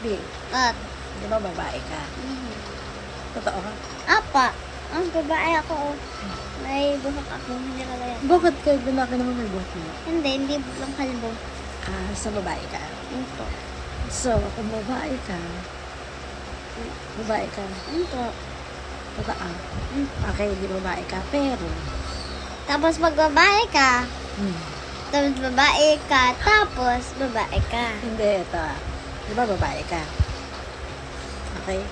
B, At, di ba babae ka? Totoo ka? apa, ang babae ako. May buhok ako, hindi ka lang. Bakit kayo binaki naman may buhok mo? Hindi lang kalbo. Sa babae ka. Ito. So, kung babae ka, Ito. totoo. Okay, di babae ka, pero, Tapos pag babae ka, tapos babae ka. hindi, ito di ba babae ka? Okay?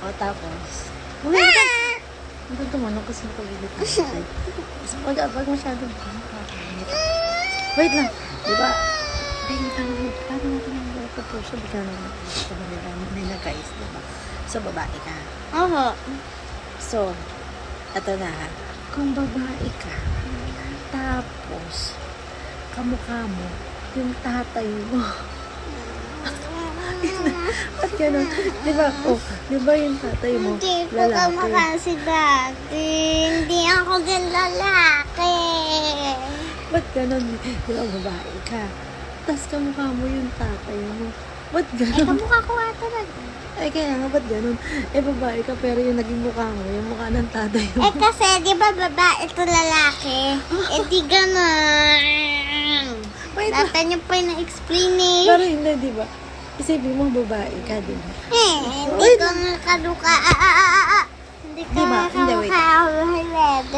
O tapos, hindi tumanong kasi nakagigit na siya. Kasi pag masyadong wait lang, di ba? Paano natin yung buhay ko po siya? Bigla naman nila guys, di ba? So, babae ka. Oho. So, eto na ha. Kung babae ka, tapos, kamukha mo, yung tatay mo. At gano'n, di ba? Oh, di ba yung tatay mo? Hindi ko kamukha si Daddy. Hindi ako din lalaki. Ba't gano'n? Di ba babae ka? Tapos kamukha mo yung tatay mo. Ba't gano'n? Kamukha ko nga talaga. Ay, kaya nga, ba't gano'n? Babae ka, pero yung naging mukha mo, yung mukha ng tatay mo. Kasi di ba babae ito lalaki? Di gano'n. Wait lang. Dapat niyo pa yung na-explain eh. Pero hindi, di ba? Isipin mo, babae ka, di ba? Hindi ka nakaluka. Hindi ka Diba? Hindi, wait. nakaluka.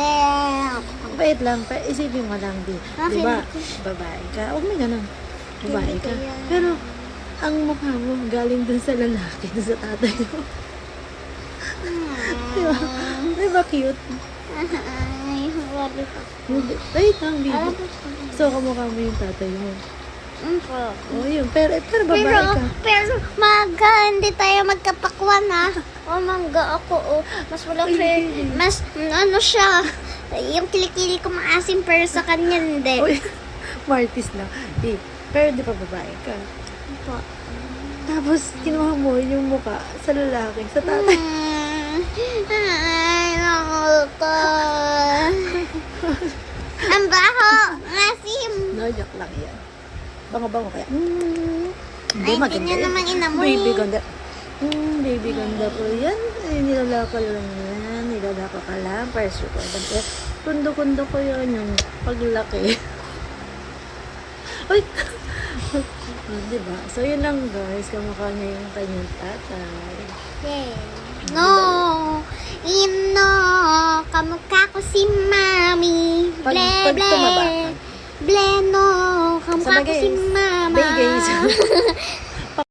Wait lang, isipin mo lang, di ba? Babae ka. Huwag na ganun. Babae ka. Pero, ang mukha mo galing dun sa lalaki, dun sa tatay mo. Di ba? Di ba cute? Ay, wala pa. Wait lang, baby. So, kamukha mo yung tatay mo. Oh, yun. Pero babae ka. Pero, maga, hindi tayo magkapakwan, ha? O, mangga ako, oh. Mas malaki, mas, ano siya, yung kilikili ko maasim, pero sa kanya, hindi. Uy, Martis lang. Pero di pa babae ka. Opo. Tapos, kinuha mo yung mukha sa lalaki, sa tatay. Ay, nakuta. Ang baho, maasim. No, joke lang yan. Bango-bango kaya. Ay, ganyan naman inamoy. Baby ganda. Baby ganda po yan. Ay, nilalakal lang yan. Nilalakal ka lang. First record. Kundo-kundo ko yun yung paglaki. Uy! Diba? So, yun lang guys. Kamukha niya yung kanyang tatay. No, ino, kamukha ko si Mami. Pag Ble, tumaba ka. ble, no, kamukha ko Sabagay, si Mama. Bagay.